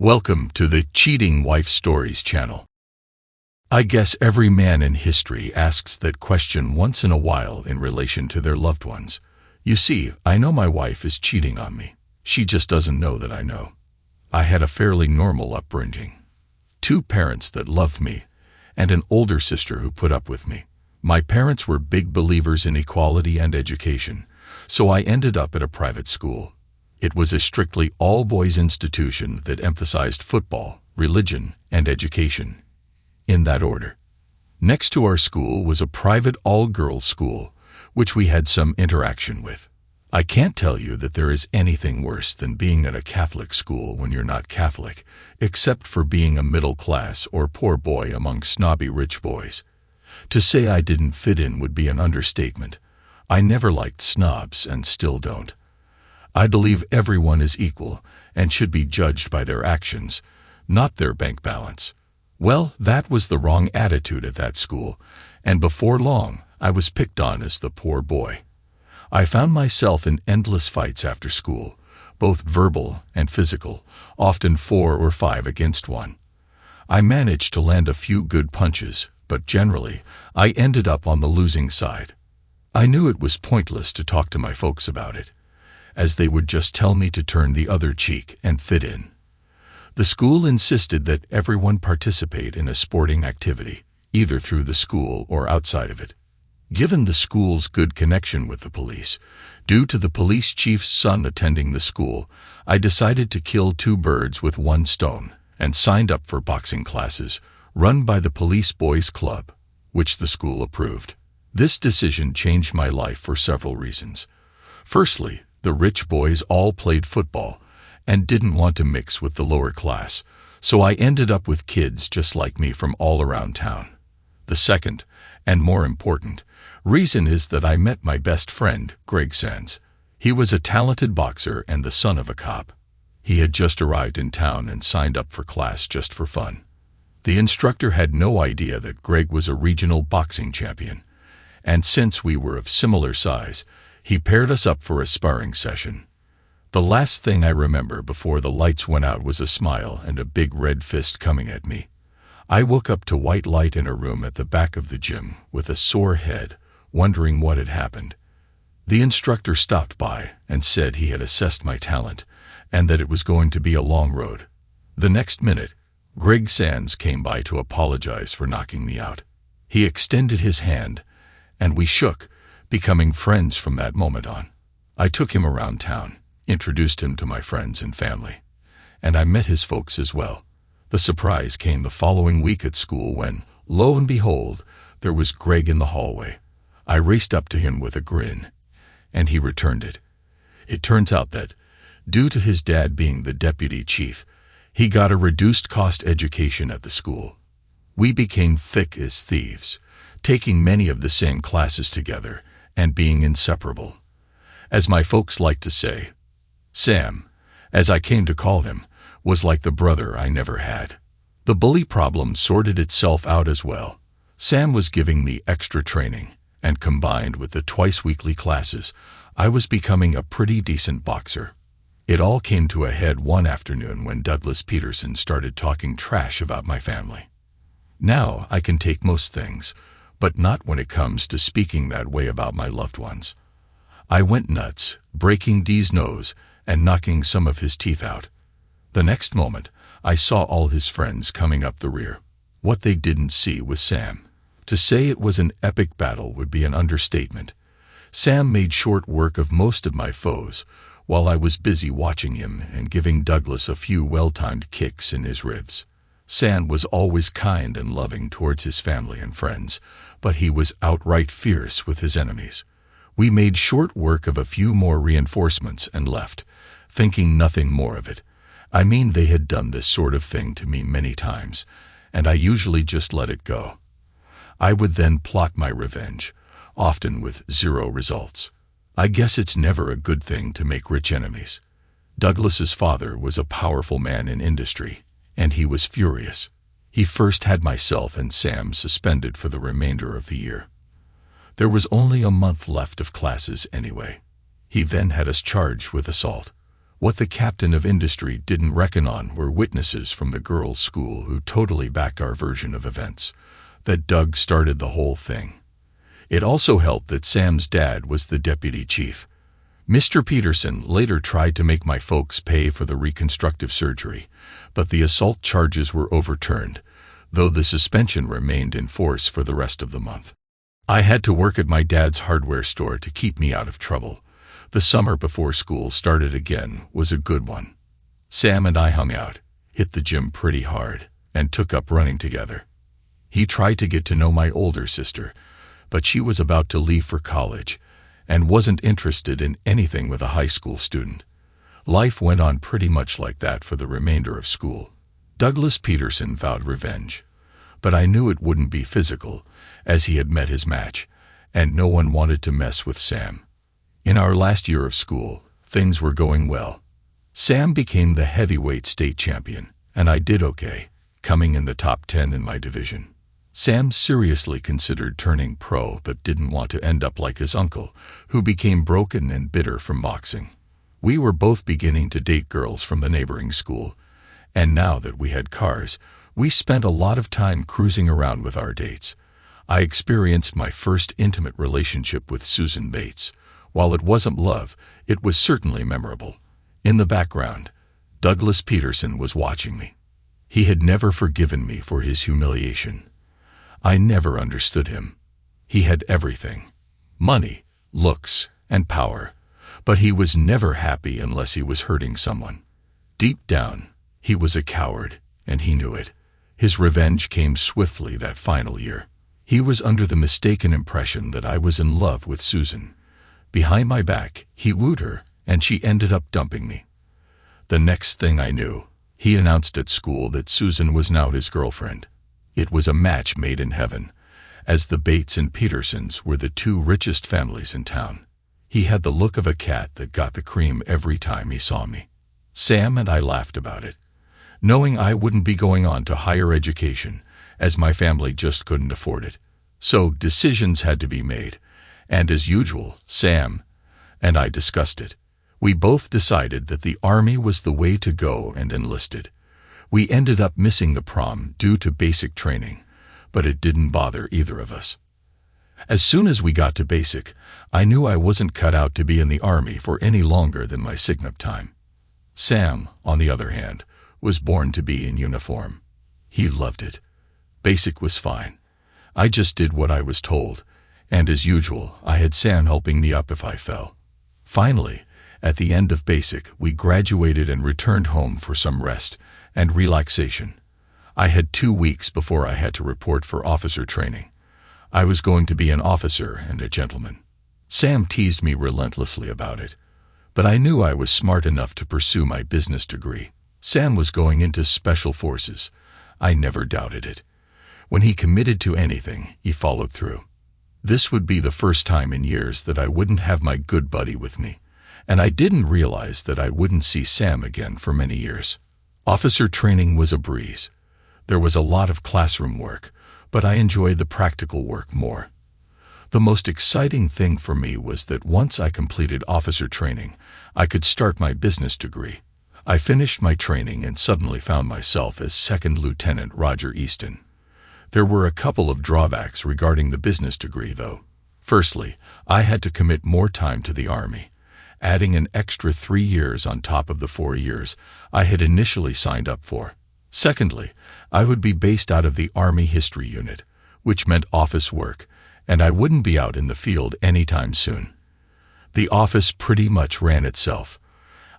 Welcome to the Cheating Wife Stories channel. I guess every man in history asks that question once in a while in relation to their loved ones. You see, I know my wife is cheating on me. She just doesn't know that I know. I had a fairly normal upbringing. 2 parents that loved me, and an older sister who put up with me. My parents were big believers in equality and education, so I ended up at a private school. It was a strictly all-boys institution that emphasized football, religion, and education, in that order. Next to our school was a private all-girls school, which we had some interaction with. I can't tell you that there is anything worse than being at a Catholic school when you're not Catholic, except for being a middle-class or poor boy among snobby rich boys. To say I didn't fit in would be an understatement. I never liked snobs and still don't. I believe everyone is equal and should be judged by their actions, not their bank balance. Well, that was the wrong attitude at that school, and before long, I was picked on as the poor boy. I found myself in endless fights after school, both verbal and physical, often 4 or 5 against 1. I managed to land a few good punches, but generally, I ended up on the losing side. I knew it was pointless to talk to my folks about it, as they would just tell me to turn the other cheek and fit in. The school insisted that everyone participate in a sporting activity, either through the school or outside of it. Given the school's good connection with the police, due to the police chief's son attending the school, I decided to kill 2 birds with 1 stone and signed up for boxing classes run by the Police Boys Club, which the school approved. This decision changed my life for several reasons. Firstly, the rich boys all played football and didn't want to mix with the lower class, so I ended up with kids just like me from all around town. The second, and more important, reason is that I met my best friend, Greg Sands. He was a talented boxer and the son of a cop. He had just arrived in town and signed up for class just for fun. The instructor had no idea that Greg was a regional boxing champion, and since we were of similar size, he paired us up for a sparring session. The last thing I remember before the lights went out was a smile and a big red fist coming at me. I woke up to white light in a room at the back of the gym with a sore head, wondering what had happened. The instructor stopped by and said he had assessed my talent and that it was going to be a long road. The next minute, Greg Sands came by to apologize for knocking me out. He extended his hand, and we shook, becoming friends from that moment on. I took him around town, introduced him to my friends and family, and I met his folks as well. The surprise came the following week at school when, lo and behold, there was Greg in the hallway. I raced up to him with a grin, and he returned it. It turns out that, due to his dad being the deputy chief, he got a reduced-cost education at the school. We became thick as thieves, taking many of the same classes together and being inseparable. As my folks like to say, Sam, as I came to call him, was like the brother I never had. The bully problem sorted itself out as well. Sam was giving me extra training, and combined with the twice-weekly classes, I was becoming a pretty decent boxer. It all came to a head one afternoon when Peterson started talking trash about my family. Now I can take most things, but not when it comes to speaking that way about my loved ones. I went nuts, breaking D's nose and knocking some of his teeth out. The next moment, I saw all his friends coming up the rear. What they didn't see was Sam. To say it was an epic battle would be an understatement. Sam made short work of most of my foes, while I was busy watching him and giving Douglas a few well-timed kicks in his ribs. Sam was always kind and loving towards his family and friends, but he was outright fierce with his enemies. We made short work of a few more reinforcements and left, thinking nothing more of it. I mean, they had done this sort of thing to me many times, and I usually just let it go. I would then plot my revenge, often with 0 results. I guess it's never a good thing to make rich enemies. Douglas's father was a powerful man in industry, and he was furious. He first had myself and Sam suspended for the remainder of the year. There was only a month left of classes anyway. He then had us charged with assault. What the captain of industry didn't reckon on were witnesses from the girls' school who totally backed our version of events, that Doug started the whole thing. It also helped that Sam's dad was the deputy chief. Mr. Peterson later tried to make my folks pay for the reconstructive surgery, but the assault charges were overturned, though the suspension remained in force for the rest of the month. I had to work at my dad's hardware store to keep me out of trouble. The summer before school started again was a good one. Sam and I hung out, hit the gym pretty hard, and took up running together. He tried to get to know my older sister, but she was about to leave for college and wasn't interested in anything with a high school student. Life went on pretty much like that for the remainder of school. Douglas Peterson vowed revenge, but I knew it wouldn't be physical, as he had met his match, and no one wanted to mess with Sam. In our last year of school, things were going well. Sam became the heavyweight state champion, and I did okay, coming in the top 10 in my division. Sam seriously considered turning pro but didn't want to end up like his uncle, who became broken and bitter from boxing. We were both beginning to date girls from the neighboring school, and now that we had cars, we spent a lot of time cruising around with our dates. I experienced my first intimate relationship with Susan Bates. While it wasn't love, it was certainly memorable. In the background, Douglas Peterson was watching me. He had never forgiven me for his humiliation. I never understood him. He had everything: money, looks, and power, but he was never happy unless he was hurting someone. Deep down, he was a coward, and he knew it. His revenge came swiftly that final year. He was under the mistaken impression that I was in love with Susan. Behind my back, he wooed her, and she ended up dumping me. The next thing I knew, he announced at school that Susan was now his girlfriend. It was a match made in heaven, as the Bates and Petersons were the two richest families in town. He had the look of a cat that got the cream every time he saw me. Sam and I laughed about it, knowing I wouldn't be going on to higher education, as my family just couldn't afford it. So decisions had to be made, and as usual, Sam and I discussed it. We both decided that the Army was the way to go and enlisted. We ended up missing the prom due to basic training, but it didn't bother either of us. As soon as we got to basic, I knew I wasn't cut out to be in the Army for any longer than my signal time. Sam, on the other hand, was born to be in uniform. He loved it. Basic was fine. I just did what I was told, and as usual, I had Sam helping me up if I fell. Finally, at the end of basic, we graduated and returned home for some rest and relaxation. I had 2 weeks before I had to report for officer training. I was going to be an officer and a gentleman. Sam teased me relentlessly about it, but I knew I was smart enough to pursue my business degree. Sam was going into special forces. I never doubted it. When he committed to anything, he followed through. This would be the first time in years that I wouldn't have my good buddy with me, and I didn't realize that I wouldn't see Sam again for many years. Officer training was a breeze. There was a lot of classroom work, but I enjoyed the practical work more. The most exciting thing for me was that once I completed officer training, I could start my business degree. I finished my training and suddenly found myself as Second Lieutenant Roger Easton. There were a couple of drawbacks regarding the business degree, though. Firstly, I had to commit more time to the Army, adding an extra 3 years on top of the 4 years I had initially signed up for. Secondly, I would be based out of the Army History Unit, which meant office work, and I wouldn't be out in the field anytime soon. The office pretty much ran itself.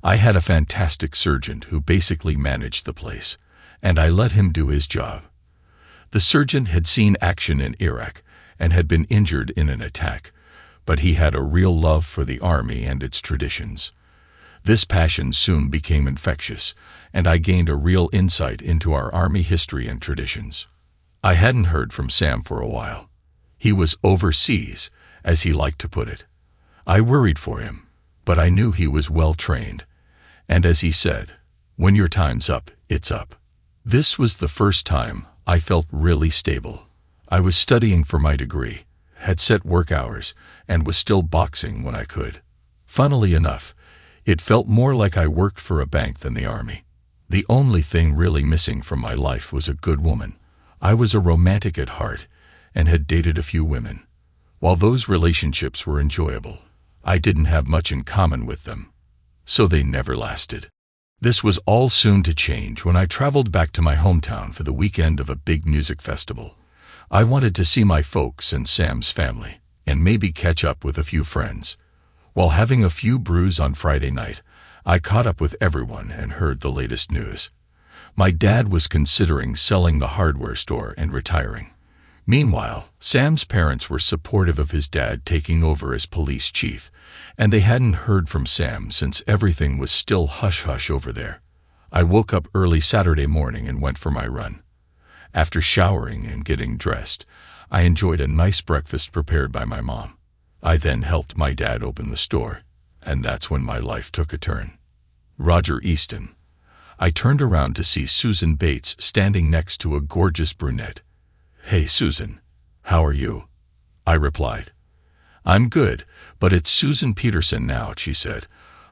I had a fantastic surgeon who basically managed the place, and I let him do his job. The surgeon had seen action in Iraq and had been injured in an attack, but he had a real love for the Army and its traditions. This passion soon became infectious, and I gained a real insight into our Army history and traditions. I hadn't heard from Sam for a while. He was overseas, as he liked to put it. I worried for him, but I knew he was well trained, and as he said, "When your time's up, it's up." This was the first time I felt really stable. I was studying for my degree, had set work hours, and was still boxing when I could. Funnily enough, It felt more like I worked for a bank than the army. The only thing really missing from my life was a good woman. I was a romantic at heart and had dated a few women. While those relationships were enjoyable, I didn't have much in common with them, so they never lasted. This was all soon to change when I traveled back to my hometown for the weekend of a big music festival. I wanted to see my folks and Sam's family, and maybe catch up with a few friends. While having a few brews on Friday night, I caught up with everyone and heard the latest news. My dad was considering selling the hardware store and retiring. Meanwhile, Sam's parents were supportive of his dad taking over as police chief, and they hadn't heard from Sam since everything was still hush-hush over there. I woke up early Saturday morning and went for my run. After showering and getting dressed, I enjoyed a nice breakfast prepared by my mom. I then helped my dad open the store, and that's when my life took a turn. Roger Easton. I turned around to see Susan Bates standing next to a gorgeous brunette. "Hey, Susan, how are you?" I replied. "I'm good, but it's Susan Peterson now," she said.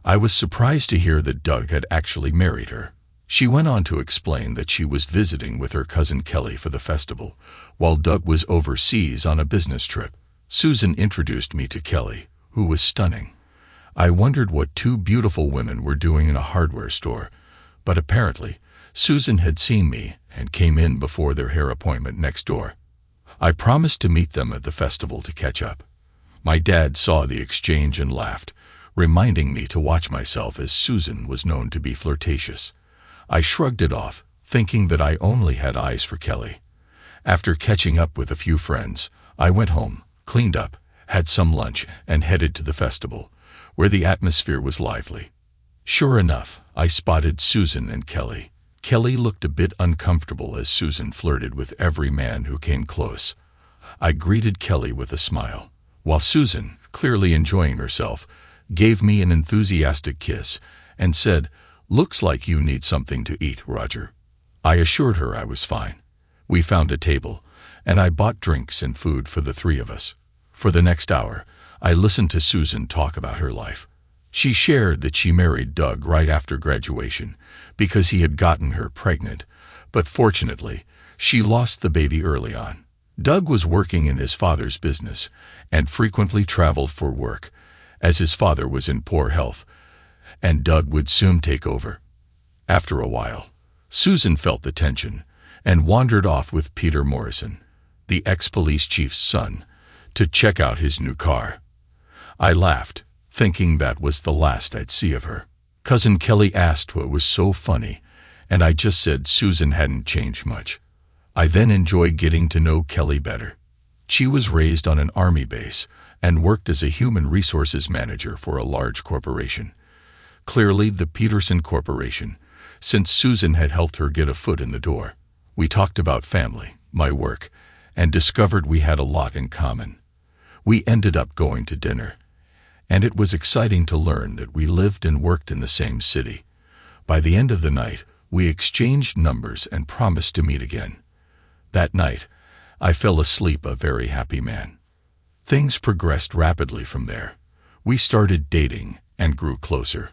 I was surprised to hear that Doug had actually married her. She went on to explain that she was visiting with her cousin Kelly for the festival, while Doug was overseas on a business trip. Susan introduced me to Kelly, who was stunning. I wondered what two beautiful women were doing in a hardware store, but apparently Susan had seen me and came in before their hair appointment next door. I promised to meet them at the festival to catch up. My dad saw the exchange and laughed, reminding me to watch myself as Susan was known to be flirtatious. I shrugged it off, thinking that I only had eyes for Kelly. After catching up with a few friends, I went home, cleaned up, had some lunch, and headed to the festival, where the atmosphere was lively. Sure enough, I spotted Susan and Kelly. Kelly looked a bit uncomfortable as Susan flirted with every man who came close. I greeted Kelly with a smile, while Susan, clearly enjoying herself, gave me an enthusiastic kiss and said, "Looks like you need something to eat, Roger." I assured her I was fine. We found a table, and I bought drinks and food for the three of us. For the next hour, I listened to Susan talk about her life. She shared that she married Doug right after graduation because he had gotten her pregnant, but fortunately, she lost the baby early on. Doug was working in his father's business and frequently traveled for work, as his father was in poor health, and Doug would soon take over. After a while, Susan felt the tension and wandered off with Peter Morrison, the ex-police chief's son, to check out his new car. I laughed, thinking that was the last I'd see of her. Cousin Kelly asked what was so funny, and I just said Susan hadn't changed much. I then enjoyed getting to know Kelly better. She was raised on an army base and worked as a human resources manager for a large corporation. Clearly the Peterson Corporation, since Susan had helped her get a foot in the door. We talked about family, my work, and discovered we had a lot in common. We ended up going to dinner, and it was exciting to learn that we lived and worked in the same city. By the end of the night, we exchanged numbers and promised to meet again. That night, I fell asleep a very happy man. Things progressed rapidly from there. We started dating and grew closer.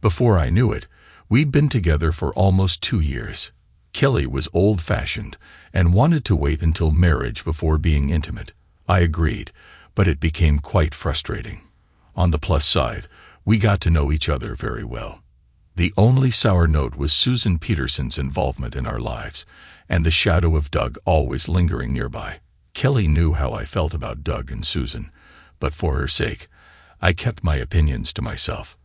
Before I knew it, we'd been together for almost 2 years. Kelly was old-fashioned and wanted to wait until marriage before being intimate. I agreed, but it became quite frustrating. On the plus side, we got to know each other very well. The only sour note was Susan Peterson's involvement in our lives, and the shadow of Doug always lingering nearby. Kelly knew how I felt about Doug and Susan, but for her sake, I kept my opinions to myself.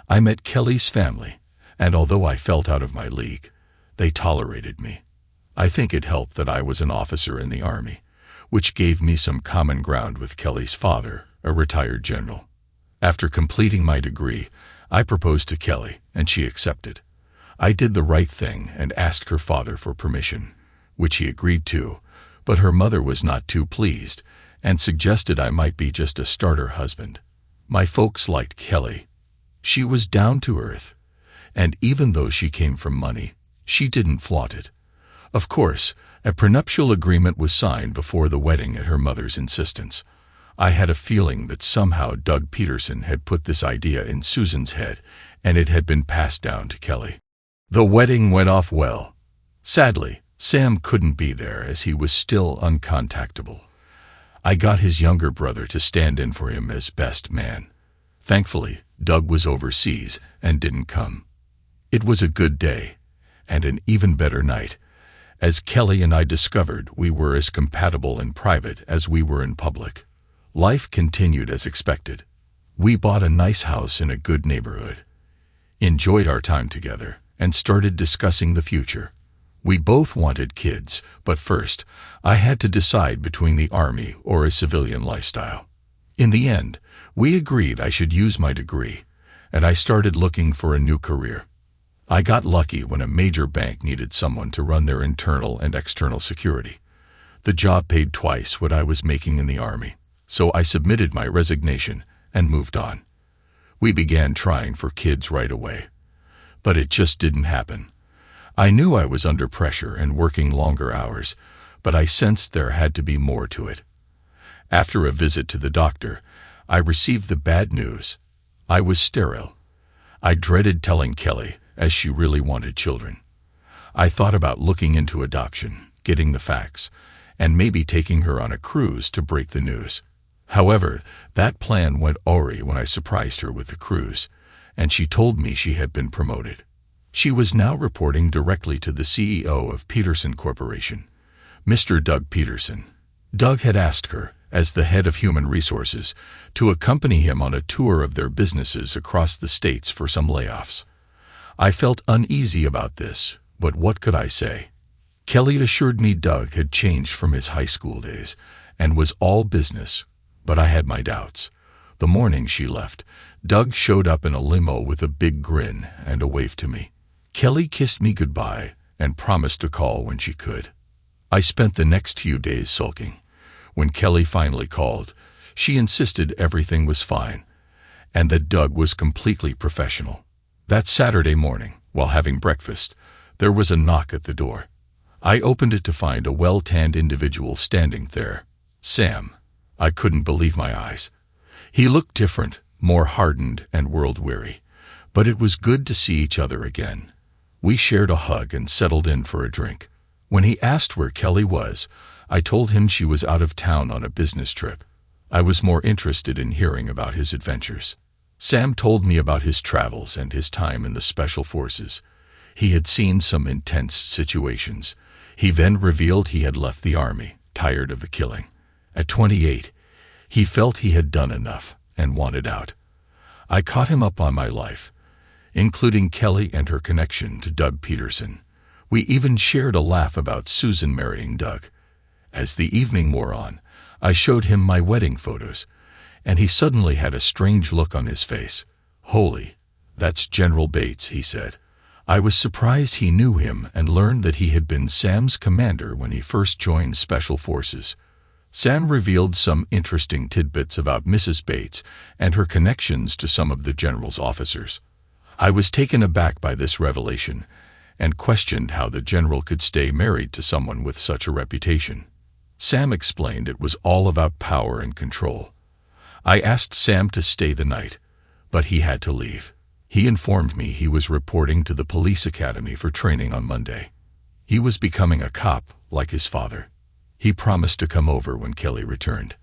I met Kelly's family, and although I felt out of my league, they tolerated me. I think it helped that I was an officer in the Army, which gave me some common ground with Kelly's father, a retired general. After completing my degree, I proposed to Kelly, and she accepted. I did the right thing and asked her father for permission, which he agreed to, but her mother was not too pleased and suggested I might be just a starter husband. My folks liked Kelly. She was down to earth, and even though she came from money, she didn't flaunt it. Of course, a prenuptial agreement was signed before the wedding at her mother's insistence. I had a feeling that somehow Doug Peterson had put this idea in Susan's head, and it had been passed down to Kelly. The wedding went off well. Sadly, Sam couldn't be there as he was still uncontactable. I got his younger brother to stand in for him as best man. Thankfully, Doug was overseas and didn't come. It was a good day, and an even better night, as Kelly and I discovered we were as compatible in private as we were in public. Life continued as expected. We bought a nice house in a good neighborhood, enjoyed our time together, and started discussing the future. We both wanted kids, but first, I had to decide between the Army or a civilian lifestyle. In the end, we agreed I should use my degree, and I started looking for a new career. I got lucky when a major bank needed someone to run their internal and external security. The job paid twice what I was making in the Army, so I submitted my resignation and moved on. We began trying for kids right away, but it just didn't happen. I knew I was under pressure and working longer hours, but I sensed there had to be more to it. After a visit to the doctor, I received the bad news. I was sterile. I dreaded telling Kelly, as she really wanted children. I thought about looking into adoption, getting the facts, and maybe taking her on a cruise to break the news. However, that plan went awry when I surprised her with the cruise, and she told me she had been promoted. She was now reporting directly to the CEO of Peterson Corporation, Mr. Doug Peterson. Doug had asked her, as the head of human resources, to accompany him on a tour of their businesses across the states for some layoffs. I felt uneasy about this, but what could I say? Kelly assured me Doug had changed from his high school days and was all business, but I had my doubts. The morning she left, Doug showed up in a limo with a big grin and a wave to me. Kelly kissed me goodbye and promised to call when she could. I spent the next few days sulking. When Kelly finally called, she insisted everything was fine and that Doug was completely professional. That Saturday morning, while having breakfast, there was a knock at the door. I opened it to find a well-tanned individual standing there. Sam. I couldn't believe my eyes. He looked different, more hardened and world-weary, but it was good to see each other again. We shared a hug and settled in for a drink. When he asked where Kelly was, I told him she was out of town on a business trip. I was more interested in hearing about his adventures. Sam told me about his travels and his time in the Special Forces. He had seen some intense situations. He then revealed he had left the Army, tired of the killing. At 28, he felt he had done enough and wanted out. I caught him up on my life, including Kelly and her connection to Doug Peterson. We even shared a laugh about Susan marrying Doug. As the evening wore on, I showed him my wedding photos, and he suddenly had a strange look on his face. "Holy, that's General Bates," he said. I was surprised he knew him and learned that he had been Sam's commander when he first joined Special Forces. Sam revealed some interesting tidbits about Mrs. Bates and her connections to some of the general's officers. I was taken aback by this revelation and questioned how the general could stay married to someone with such a reputation. Sam explained it was all about power and control. I asked Sam to stay the night, but he had to leave. He informed me he was reporting to the police academy for training on Monday. He was becoming a cop, like his father. He promised to come over when Kelly returned.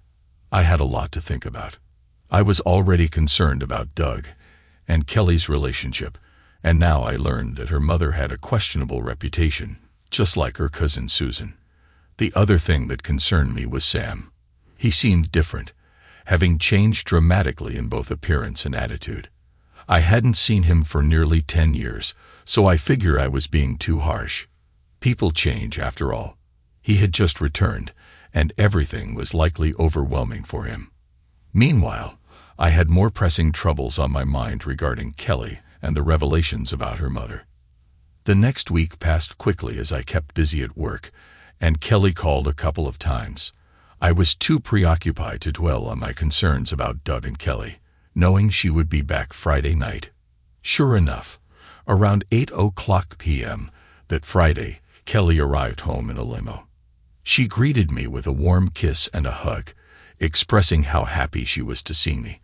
I had a lot to think about. I was already concerned about Doug and Kelly's relationship, and now I learned that her mother had a questionable reputation, just like her cousin Susan. The other thing that concerned me was Sam. He seemed different, having changed dramatically in both appearance and attitude. I hadn't seen him for nearly 10 years, so I figure I was being too harsh. People change, after all. He had just returned, and everything was likely overwhelming for him. Meanwhile, I had more pressing troubles on my mind regarding Kelly and the revelations about her mother. The next week passed quickly as I kept busy at work, and Kelly called a couple of times. I was too preoccupied to dwell on my concerns about Doug and Kelly, knowing she would be back Friday night. Sure enough, around 8:00 p.m. that Friday, Kelly arrived home in a limo. She greeted me with a warm kiss and a hug, expressing how happy she was to see me.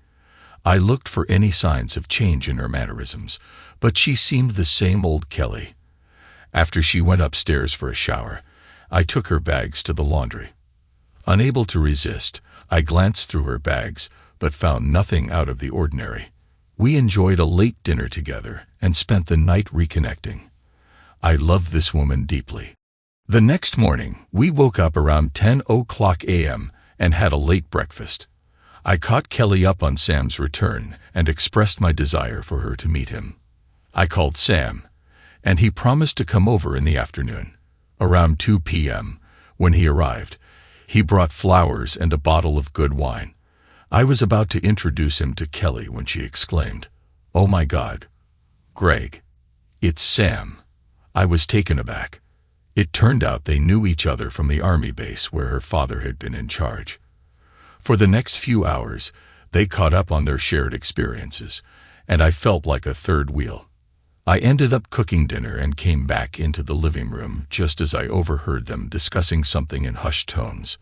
I looked for any signs of change in her mannerisms, but she seemed the same old Kelly. After she went upstairs for a shower, I took her bags to the laundry. Unable to resist, I glanced through her bags, but found nothing out of the ordinary. We enjoyed a late dinner together and spent the night reconnecting. I loved this woman deeply. The next morning, we woke up around 10:00 a.m. and had a late breakfast. I caught Kelly up on Sam's return and expressed my desire for her to meet him. I called Sam, and he promised to come over in the afternoon. Around 2 p.m., when he arrived, he brought flowers and a bottle of good wine. I was about to introduce him to Kelly when she exclaimed, "Oh my God, Greg, it's Sam." I was taken aback. It turned out they knew each other from the army base where her father had been in charge. For the next few hours, they caught up on their shared experiences, and I felt like a third wheel. I ended up cooking dinner and came back into the living room just as I overheard them discussing something in hushed tones.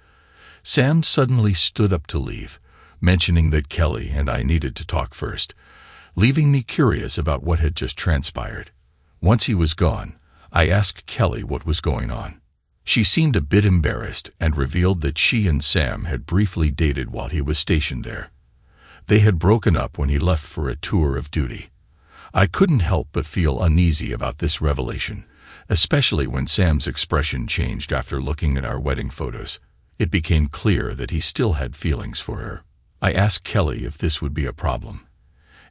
Sam suddenly stood up to leave, mentioning that Kelly and I needed to talk first, leaving me curious about what had just transpired. Once he was gone, I asked Kelly what was going on. She seemed a bit embarrassed and revealed that she and Sam had briefly dated while he was stationed there. They had broken up when he left for a tour of duty. I couldn't help but feel uneasy about this revelation, especially when Sam's expression changed after looking at our wedding photos. It became clear that he still had feelings for her. I asked Kelly if this would be a problem,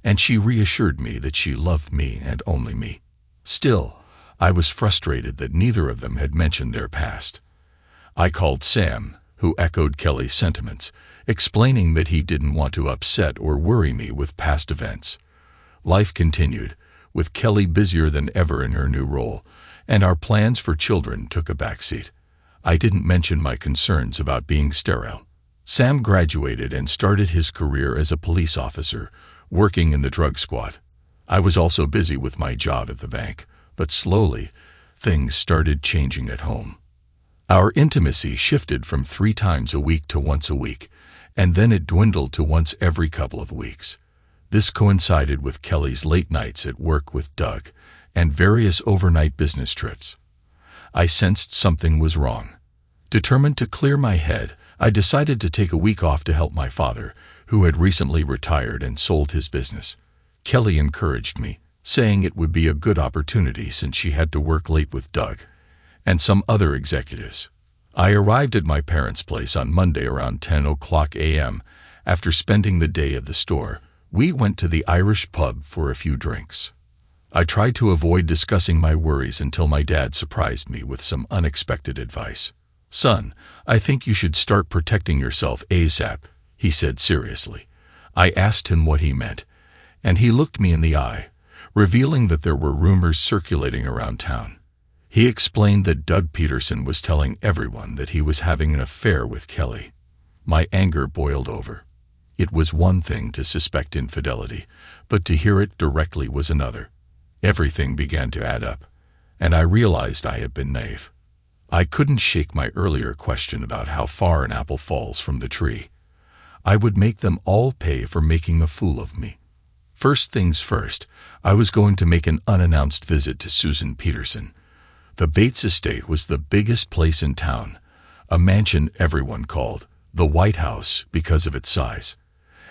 and she reassured me that she loved me and only me. Still, I was frustrated that neither of them had mentioned their past. I called Sam, who echoed Kelly's sentiments, explaining that he didn't want to upset or worry me with past events. Life continued, with Kelly busier than ever in her new role, and our plans for children took a backseat. I didn't mention my concerns about being sterile. Sam graduated and started his career as a police officer, working in the drug squad. I was also busy with my job at the bank, but slowly, things started changing at home. Our intimacy shifted from 3 times a week to once a week, and then it dwindled to once every couple of weeks. This coincided with Kelly's late nights at work with Doug and various overnight business trips. I sensed something was wrong. Determined to clear my head, I decided to take a week off to help my father, who had recently retired and sold his business. Kelly encouraged me, saying it would be a good opportunity since she had to work late with Doug and some other executives. I arrived at my parents' place on Monday around 10:00 a.m. After spending the day at the store, we went to the Irish pub for a few drinks. I tried to avoid discussing my worries until my dad surprised me with some unexpected advice. "Son, I think you should start protecting yourself ASAP," he said seriously. I asked him what he meant, and he looked me in the eye, revealing that there were rumors circulating around town. He explained that Doug Peterson was telling everyone that he was having an affair with Kelly. My anger boiled over. It was one thing to suspect infidelity, but to hear it directly was another. Everything began to add up, and I realized I had been naive. I couldn't shake my earlier question about how far an apple falls from the tree. I would make them all pay for making a fool of me. First things first, I was going to make an unannounced visit to Susan Peterson. The Bates estate was the biggest place in town, a mansion everyone called the White House because of its size.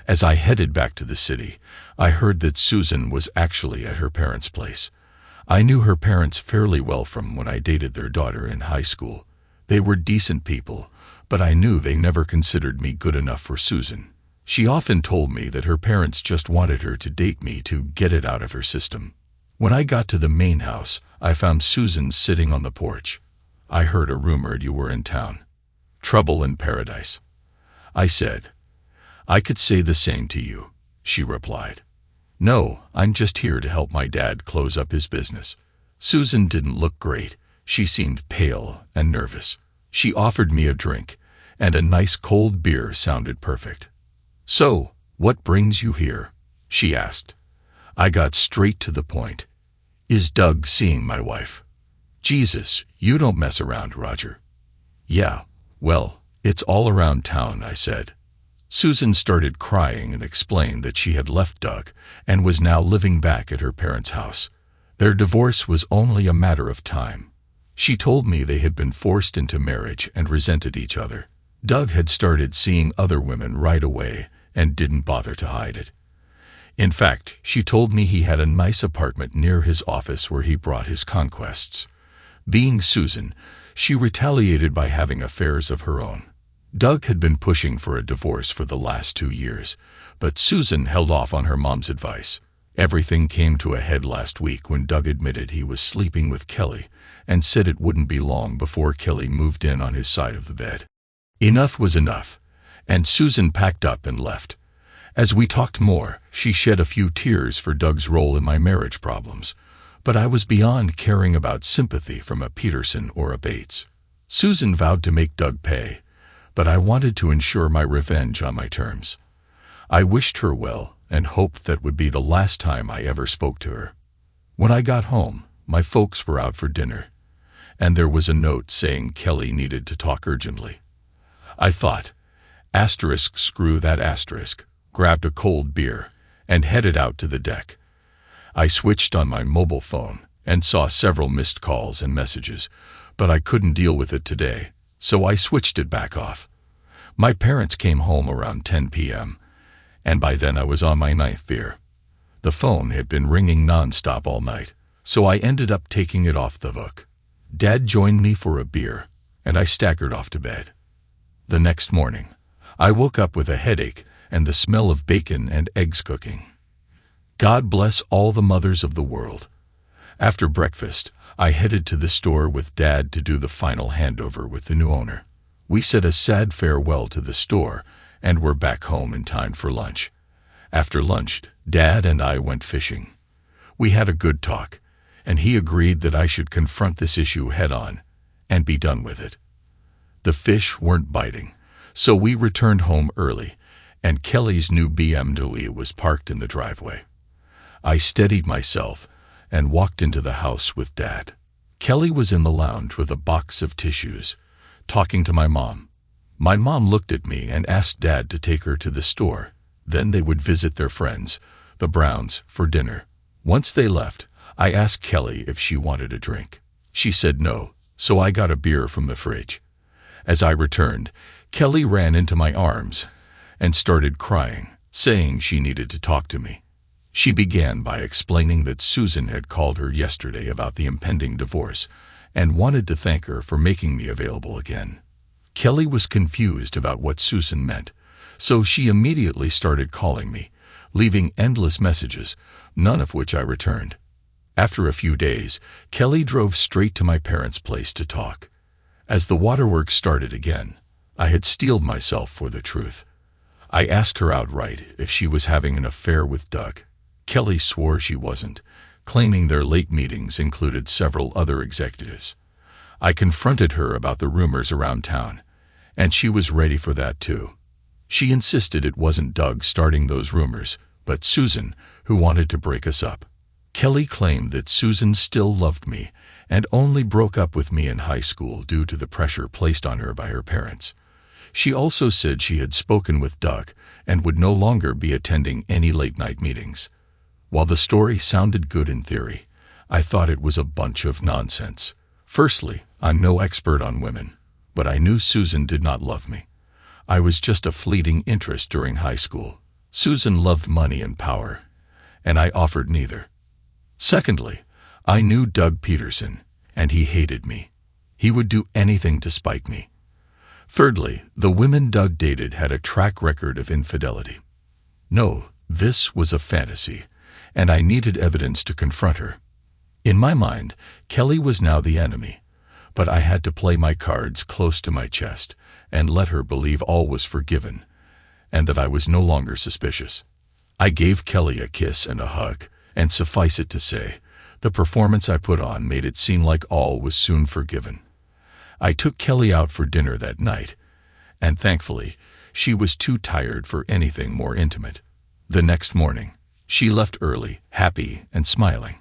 As I headed back to the city, I heard that Susan was actually at her parents' place. I knew her parents fairly well from when I dated their daughter in high school. They were decent people, but I knew they never considered me good enough for Susan. She often told me that her parents just wanted her to date me to get it out of her system. When I got to the main house, I found Susan sitting on the porch. "I heard a rumor you were in town. Trouble in paradise," I said. "I could say the same to you," she replied. "No, I'm just here to help my dad close up his business." Susan didn't look great. She seemed pale and nervous. She offered me a drink, and a nice cold beer sounded perfect. "So, what brings you here?" she asked. I got straight to the point. "Is Doug seeing my wife?" "Jesus, you don't mess around, Roger." "Yeah, well, it's all around town," I said. Susan started crying and explained that she had left Doug and was now living back at her parents' house. Their divorce was only a matter of time. She told me they had been forced into marriage and resented each other. Doug had started seeing other women right away and didn't bother to hide it. In fact, she told me he had a nice apartment near his office where he brought his conquests. Being Susan, she retaliated by having affairs of her own. Doug had been pushing for a divorce for the last 2 years, but Susan held off on her mom's advice. Everything came to a head last week when Doug admitted he was sleeping with Kelly and said it wouldn't be long before Kelly moved in on his side of the bed. Enough was enough, and Susan packed up and left. As we talked more, she shed a few tears for Doug's role in my marriage problems, but I was beyond caring about sympathy from a Peterson or a Bates. Susan vowed to make Doug pay, but I wanted to ensure my revenge on my terms. I wished her well and hoped that would be the last time I ever spoke to her. When I got home, my folks were out for dinner, and there was a note saying Kelly needed to talk urgently. I thought, screw that asterisk, grabbed a cold beer, and headed out to the deck. I switched on my mobile phone and saw several missed calls and messages, but I couldn't deal with it today, so I switched it back off. My parents came home around 10 p.m., and by then I was on my 9th beer. The phone had been ringing nonstop all night, so I ended up taking it off the hook. Dad joined me for a beer, and I staggered off to bed. The next morning, I woke up with a headache and the smell of bacon and eggs cooking. God bless all the mothers of the world. After breakfast, I headed to the store with Dad to do the final handover with the new owner. We said a sad farewell to the store and were back home in time for lunch. After lunch, Dad and I went fishing. We had a good talk, and he agreed that I should confront this issue head-on and be done with it. The fish weren't biting, so we returned home early, and Kelly's new BMW was parked in the driveway. I steadied myself and walked into the house with Dad. Kelly was in the lounge with a box of tissues, talking to my mom. My mom looked at me and asked Dad to take her to the store. Then they would visit their friends, the Browns, for dinner. Once they left, I asked Kelly if she wanted a drink. She said no, so I got a beer from the fridge. As I returned, Kelly ran into my arms and started crying, saying she needed to talk to me. She began by explaining that Susan had called her yesterday about the impending divorce and wanted to thank her for making me available again. Kelly was confused about what Susan meant, so she immediately started calling me, leaving endless messages, none of which I returned. After a few days, Kelly drove straight to my parents' place to talk. As the waterworks started again, I had steeled myself for the truth. I asked her outright if she was having an affair with Doug. Kelly swore she wasn't, claiming their late meetings included several other executives. I confronted her about the rumors around town, and she was ready for that too. She insisted it wasn't Doug starting those rumors, but Susan, who wanted to break us up. Kelly claimed that Susan still loved me and only broke up with me in high school due to the pressure placed on her by her parents. She also said she had spoken with Doug and would no longer be attending any late-night meetings. While the story sounded good in theory, I thought it was a bunch of nonsense. Firstly, I'm no expert on women, but I knew Susan did not love me. I was just a fleeting interest during high school. Susan loved money and power, and I offered neither. Secondly, I knew Doug Peterson, and he hated me. He would do anything to spite me. Thirdly, the women Doug dated had a track record of infidelity. No, this was a fantasy, and I needed evidence to confront her. In my mind, Kelly was now the enemy, but I had to play my cards close to my chest and let her believe all was forgiven, and that I was no longer suspicious. I gave Kelly a kiss and a hug, and suffice it to say, the performance I put on made it seem like all was soon forgiven. I took Kelly out for dinner that night, and thankfully, she was too tired for anything more intimate. The next morning, she left early, happy and smiling.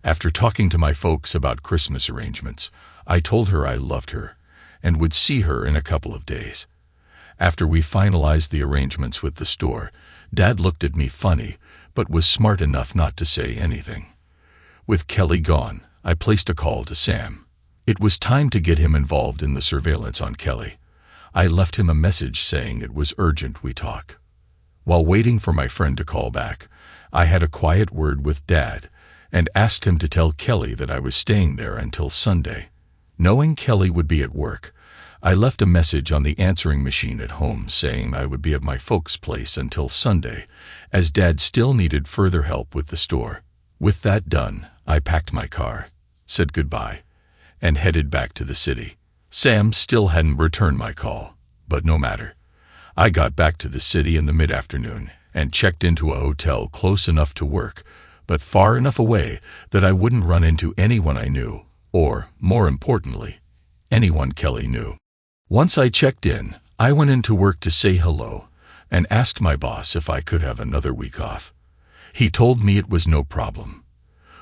After talking to my folks about Christmas arrangements, I told her I loved her and would see her in a couple of days. After we finalized the arrangements with the store, Dad looked at me funny, but was smart enough not to say anything. With Kelly gone, I placed a call to Sam. It was time to get him involved in the surveillance on Kelly. I left him a message saying it was urgent we talk. While waiting for my friend to call back, I had a quiet word with Dad and asked him to tell Kelly that I was staying there until Sunday. Knowing Kelly would be at work, I left a message on the answering machine at home saying I would be at my folks' place until Sunday, as Dad still needed further help with the store. With that done, I packed my car, said goodbye, and headed back to the city. Sam still hadn't returned my call, but no matter. I got back to the city in the mid-afternoon and checked into a hotel close enough to work, but far enough away that I wouldn't run into anyone I knew, or, more importantly, anyone Kelly knew. Once I checked in, I went into work to say hello and asked my boss if I could have another week off. He told me it was no problem.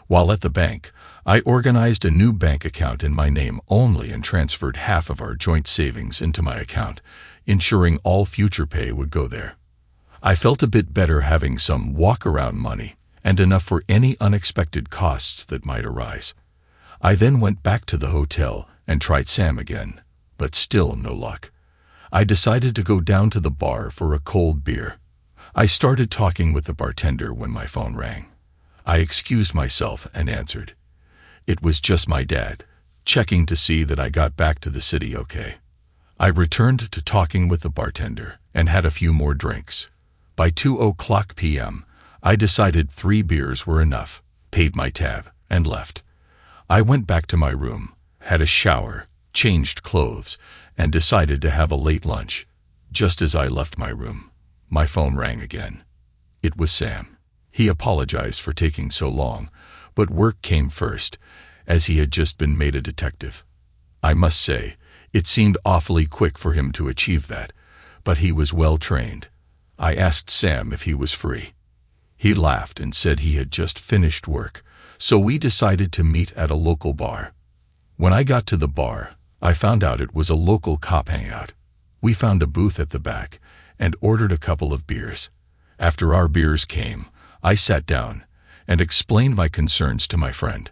While at the bank, I organized a new bank account in my name only and transferred half of our joint savings into my account, ensuring all future pay would go there. I felt a bit better having some walk-around money and enough for any unexpected costs that might arise. I then went back to the hotel and tried Sam again, but still no luck. I decided to go down to the bar for a cold beer. I started talking with the bartender when my phone rang. I excused myself and answered. It was just my dad, checking to see that I got back to the city okay. I returned to talking with the bartender and had a few more drinks. By 2:00 p.m., I decided 3 beers were enough, paid my tab, and left. I went back to my room, had a shower, changed clothes, and decided to have a late lunch. Just as I left my room, my phone rang again. It was Sam. He apologized for taking so long, but work came first, as he had just been made a detective. I must say, it seemed awfully quick for him to achieve that, but he was well trained. I asked Sam if he was free. He laughed and said he had just finished work, so we decided to meet at a local bar. When I got to the bar, I found out it was a local cop hangout. We found a booth at the back and ordered a couple of beers. After our beers came, I sat down and explained my concerns to my friend.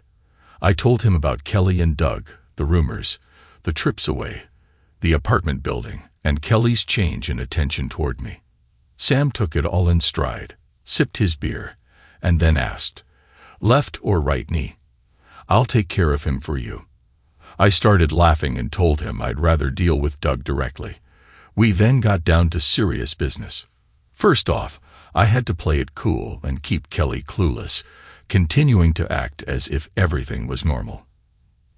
I told him about Kelly and Doug, the rumors, the trips away, the apartment building, and Kelly's change in attention toward me. Sam took it all in stride, sipped his beer, and then asked, "Left or right knee? I'll take care of him for you." I started laughing and told him I'd rather deal with Doug directly. We then got down to serious business. First off, I had to play it cool and keep Kelly clueless, continuing to act as if everything was normal.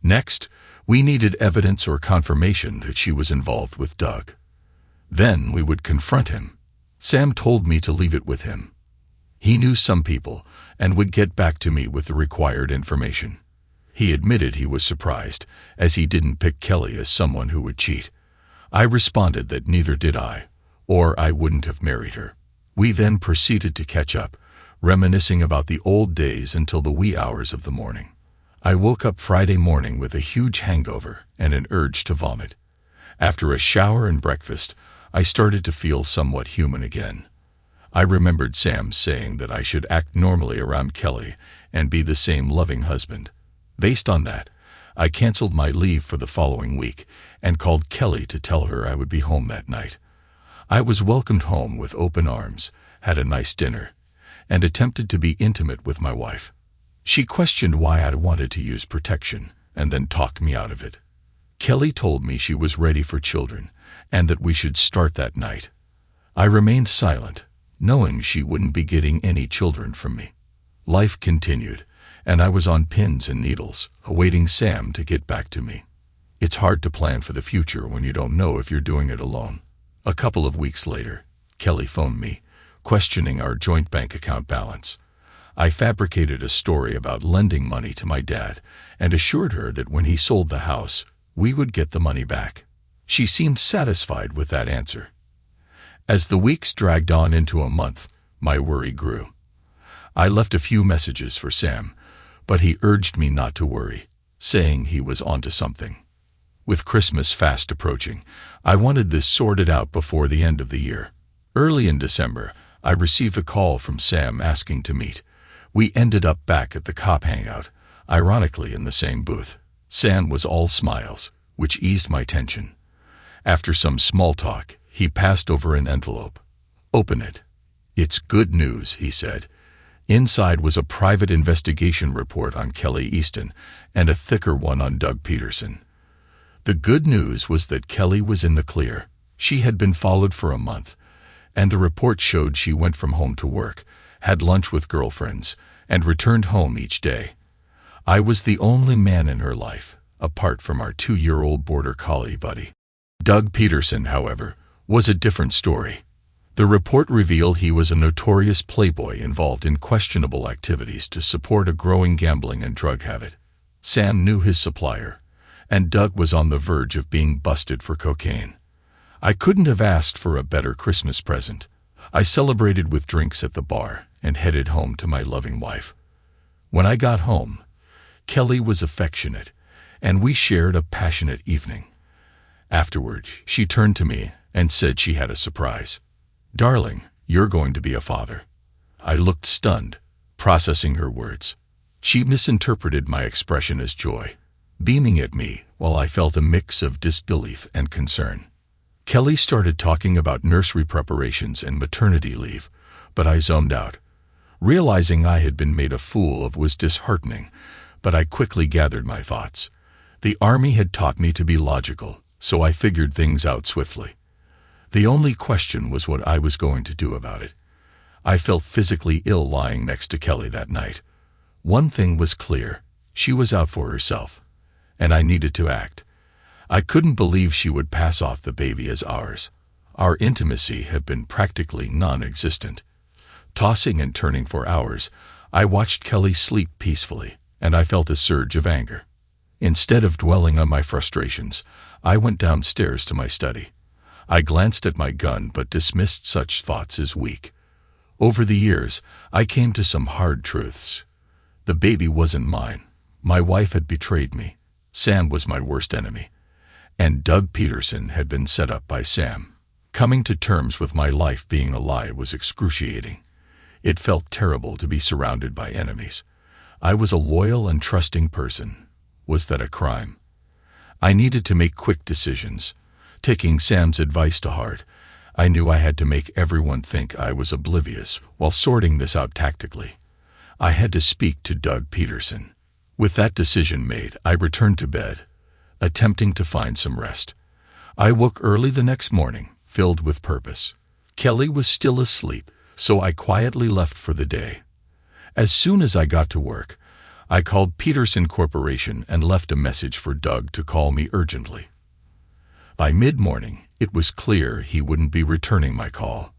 Next, we needed evidence or confirmation that she was involved with Doug. Then we would confront him. Sam told me to leave it with him. He knew some people and would get back to me with the required information. He admitted he was surprised, as he didn't pick Kelly as someone who would cheat. I responded that neither did I, or I wouldn't have married her. We then proceeded to catch up, reminiscing about the old days until the wee hours of the morning. I woke up Friday morning with a huge hangover and an urge to vomit. After a shower and breakfast, I started to feel somewhat human again. I remembered Sam saying that I should act normally around Kelly and be the same loving husband. Based on that, I canceled my leave for the following week and called Kelly to tell her I would be home that night. I was welcomed home with open arms, had a nice dinner, and attempted to be intimate with my wife. She questioned why I wanted to use protection and then talked me out of it. Kelly told me she was ready for children and that we should start that night. I remained silent, knowing she wouldn't be getting any children from me. Life continued, and I was on pins and needles, awaiting Sam to get back to me. It's hard to plan for the future when you don't know if you're doing it alone. A couple of weeks later, Kelly phoned me, questioning our joint bank account balance. I fabricated a story about lending money to my dad and assured her that when he sold the house, we would get the money back. She seemed satisfied with that answer. As the weeks dragged on into a month, my worry grew. I left a few messages for Sam, but he urged me not to worry, saying he was onto something. With Christmas fast approaching, I wanted this sorted out before the end of the year. Early in December, I received a call from Sam asking to meet. We ended up back at the cop hangout, ironically in the same booth. Sam was all smiles, which eased my tension. After some small talk, he passed over an envelope. "Open it. It's good news," he said. Inside was a private investigation report on Kelly Easton and a thicker one on Doug Peterson. The good news was that Kelly was in the clear. She had been followed for a month, and the report showed she went from home to work, had lunch with girlfriends, and returned home each day. I was the only man in her life, apart from our 2-year-old border collie buddy. Doug Peterson, however, was a different story. The report revealed he was a notorious playboy involved in questionable activities to support a growing gambling and drug habit. Sam knew his supplier, and Doug was on the verge of being busted for cocaine. I couldn't have asked for a better Christmas present. I celebrated with drinks at the bar and headed home to my loving wife. When I got home, Kelly was affectionate, and we shared a passionate evening. Afterwards, she turned to me and said she had a surprise. "Darling, you're going to be a father." I looked stunned, processing her words. She misinterpreted my expression as joy, beaming at me while I felt a mix of disbelief and concern. Kelly started talking about nursery preparations and maternity leave, but I zoned out. Realizing I had been made a fool of was disheartening, but I quickly gathered my thoughts. The Army had taught me to be logical, so I figured things out swiftly. The only question was what I was going to do about it. I felt physically ill lying next to Kelly that night. One thing was clear: she was out for herself, and I needed to act. I couldn't believe she would pass off the baby as ours. Our intimacy had been practically non-existent. Tossing and turning for hours, I watched Kelly sleep peacefully, and I felt a surge of anger. Instead of dwelling on my frustrations, I went downstairs to my study. I glanced at my gun but dismissed such thoughts as weak. Over the years, I came to some hard truths. The baby wasn't mine. My wife had betrayed me. Sam was my worst enemy. And Doug Peterson had been set up by Sam. Coming to terms with my life being a lie was excruciating. It felt terrible to be surrounded by enemies. I was a loyal and trusting person. Was that a crime? I needed to make quick decisions. Taking Sam's advice to heart, I knew I had to make everyone think I was oblivious while sorting this out tactically. I had to speak to Doug Peterson. With that decision made, I returned to bed, attempting to find some rest. I woke early the next morning, filled with purpose. Kelly was still asleep, so I quietly left for the day. As soon as I got to work, I called Peterson Corporation and left a message for Doug to call me urgently. By mid-morning, it was clear he wouldn't be returning my call.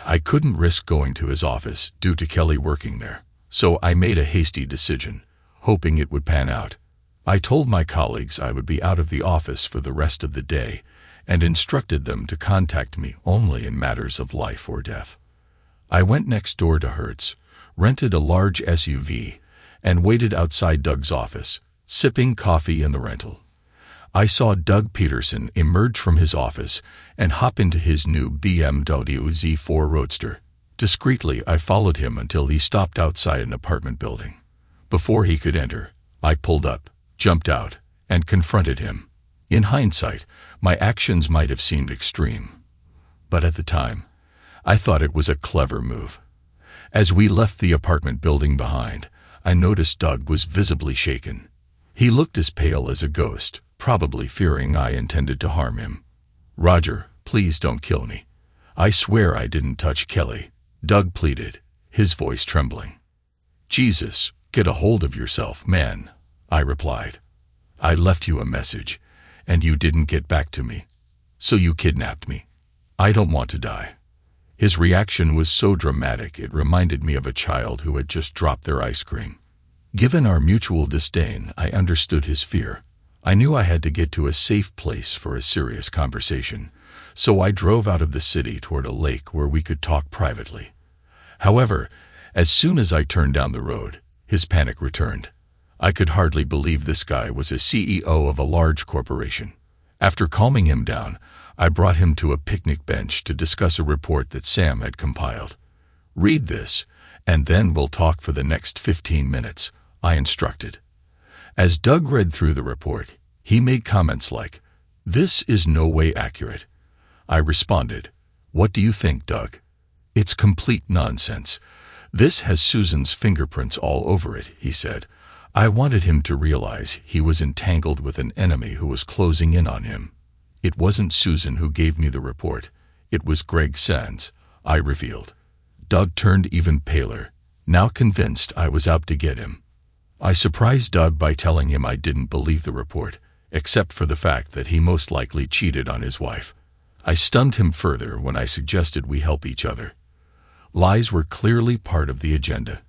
I couldn't risk going to his office due to Kelly working there, so I made a hasty decision, hoping it would pan out. I told my colleagues I would be out of the office for the rest of the day and instructed them to contact me only in matters of life or death. I went next door to Hertz, rented a large SUV, and waited outside Doug's office, sipping coffee in the rental. I saw Doug Peterson emerge from his office and hop into his new BMW Z4 Roadster. Discreetly, I followed him until he stopped outside an apartment building. Before he could enter, I pulled up, jumped out, and confronted him. In hindsight, my actions might have seemed extreme, but at the time, I thought it was a clever move. As we left the apartment building behind, I noticed Doug was visibly shaken. He looked as pale as a ghost, probably fearing I intended to harm him. "Roger, please don't kill me. I swear I didn't touch Kelly," Doug pleaded, his voice trembling. "Jesus, get a hold of yourself, man," I replied. "I left you a message, and you didn't get back to me. So you kidnapped me. I don't want to die." His reaction was so dramatic it reminded me of a child who had just dropped their ice cream. Given our mutual disdain, I understood his fear. I knew I had to get to a safe place for a serious conversation, so I drove out of the city toward a lake where we could talk privately. However, as soon as I turned down the road, his panic returned. I could hardly believe this guy was a CEO of a large corporation. After calming him down, I brought him to a picnic bench to discuss a report that Sam had compiled. "Read this, and then we'll talk for the next 15 minutes, I instructed. As Doug read through the report, he made comments like, "This is no way accurate." I responded, "What do you think, Doug?" "It's complete nonsense. This has Susan's fingerprints all over it," he said. I wanted him to realize he was entangled with an enemy who was closing in on him. "It wasn't Susan who gave me the report. It was Greg Sands," I revealed. Doug turned even paler, now convinced I was out to get him. I surprised Doug by telling him I didn't believe the report, except for the fact that he most likely cheated on his wife. I stunned him further when I suggested we help each other. Lies were clearly part of the agenda.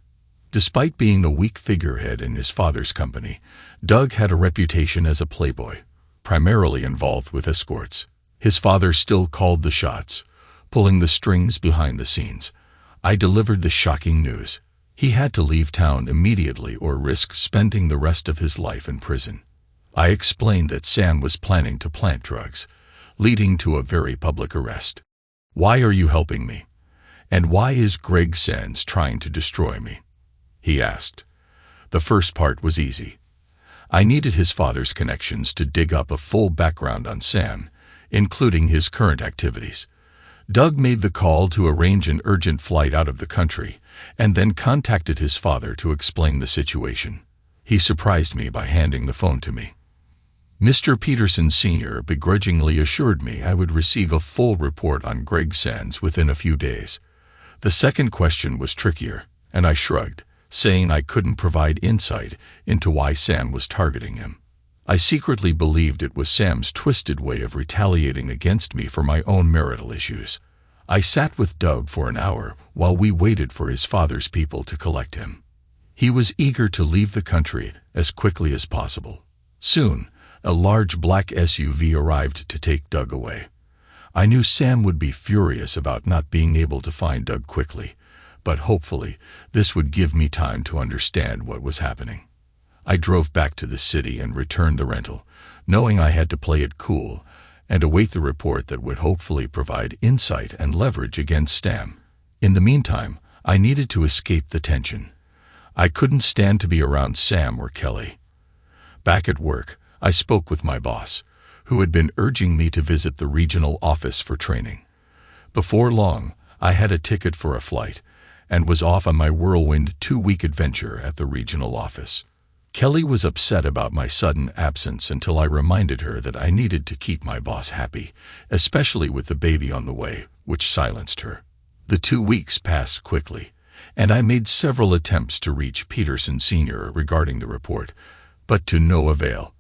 Despite being a weak figurehead in his father's company, Doug had a reputation as a playboy, primarily involved with escorts. His father still called the shots, pulling the strings behind the scenes. I delivered the shocking news. He had to leave town immediately or risk spending the rest of his life in prison. I explained that Sam was planning to plant drugs, leading to a very public arrest. "Why are you helping me? And why is Greg Sands trying to destroy me?" he asked. The first part was easy. I needed his father's connections to dig up a full background on Sam, including his current activities. Doug made the call to arrange an urgent flight out of the country, and then contacted his father to explain the situation. He surprised me by handing the phone to me. Mr. Peterson Sr. begrudgingly assured me I would receive a full report on Greg Sands within a few days. The second question was trickier, and I shrugged, saying I couldn't provide insight into why Sam was targeting him. I secretly believed it was Sam's twisted way of retaliating against me for my own marital issues. I sat with Doug for an hour while we waited for his father's people to collect him. He was eager to leave the country as quickly as possible. Soon, a large black SUV arrived to take Doug away. I knew Sam would be furious about not being able to find Doug quickly, but hopefully this would give me time to understand what was happening. I drove back to the city and returned the rental, knowing I had to play it cool and await the report that would hopefully provide insight and leverage against Sam. In the meantime, I needed to escape the tension. I couldn't stand to be around Sam or Kelly. Back at work, I spoke with my boss, who had been urging me to visit the regional office for training. Before long, I had a ticket for a flight and was off on my whirlwind 2-week adventure at the regional office. Kelly was upset about my sudden absence until I reminded her that I needed to keep my boss happy, especially with the baby on the way, which silenced her. The 2 weeks passed quickly, and I made several attempts to reach Peterson Sr. regarding the report, but to no avail.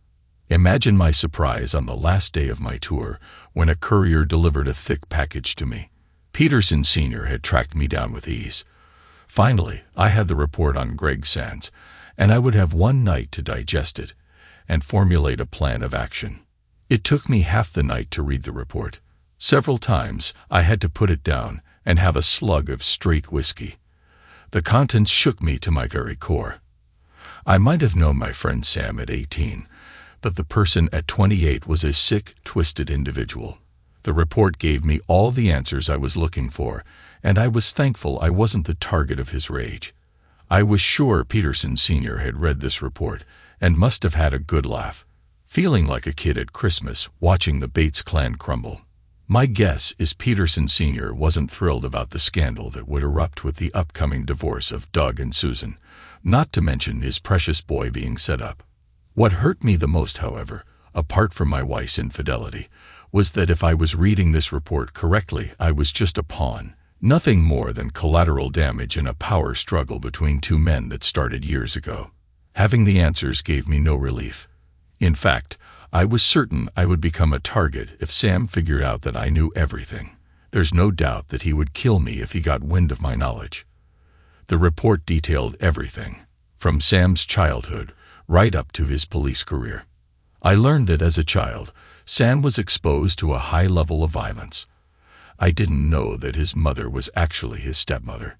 Imagine my surprise on the last day of my tour when a courier delivered a thick package to me. Peterson Sr. had tracked me down with ease. Finally, I had the report on Greg Sands, and I would have one night to digest it and formulate a plan of action. It took me half the night to read the report. Several times, I had to put it down and have a slug of straight whiskey. The contents shook me to my very core. I might have known my friend Sam at 18, but the person at 28 was a sick, twisted individual. The report gave me all the answers I was looking for, and I was thankful I wasn't the target of his rage. I was sure Peterson Sr. had read this report and must have had a good laugh, feeling like a kid at Christmas watching the Bates clan crumble. My guess is Peterson Sr. wasn't thrilled about the scandal that would erupt with the upcoming divorce of Doug and Susan, not to mention his precious boy being set up. What hurt me the most, however, apart from my wife's infidelity, was that if I was reading this report correctly, I was just a pawn, nothing more than collateral damage in a power struggle between two men that started years ago. Having the answers gave me no relief. In fact, I was certain I would become a target if Sam figured out that I knew everything. There's no doubt that he would kill me if he got wind of my knowledge. The report detailed everything, from Sam's childhood right up to his police career. I learned that as a child, Sam was exposed to a high level of violence. I didn't know that his mother was actually his stepmother.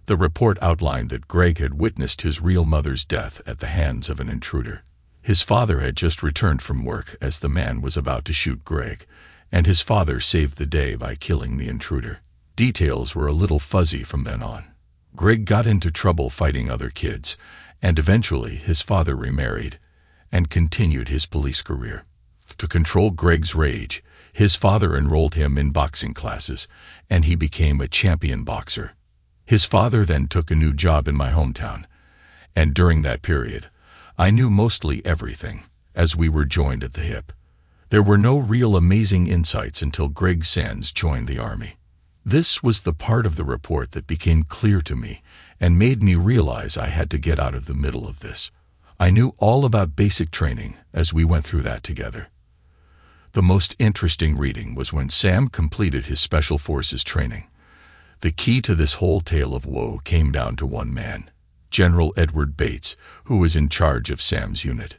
The report outlined that Greg had witnessed his real mother's death at the hands of an intruder. His father had just returned from work as the man was about to shoot Greg, and his father saved the day by killing the intruder. Details were a little fuzzy from then on. Greg got into trouble fighting other kids, and eventually his father remarried and continued his police career. To control Greg's rage, his father enrolled him in boxing classes, and he became a champion boxer. His father then took a new job in my hometown, and during that period, I knew mostly everything, as we were joined at the hip. There were no real amazing insights until Greg Sands joined the Army. This was the part of the report that became clear to me and made me realize I had to get out of the middle of this. I knew all about basic training as we went through that together. The most interesting reading was when Sam completed his Special Forces training. The key to this whole tale of woe came down to one man, General Edward Bates, who was in charge of Sam's unit.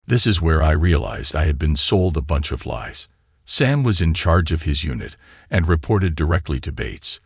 This is where I realized I had been sold a bunch of lies. Sam was in charge of his unit and reported directly to Bates.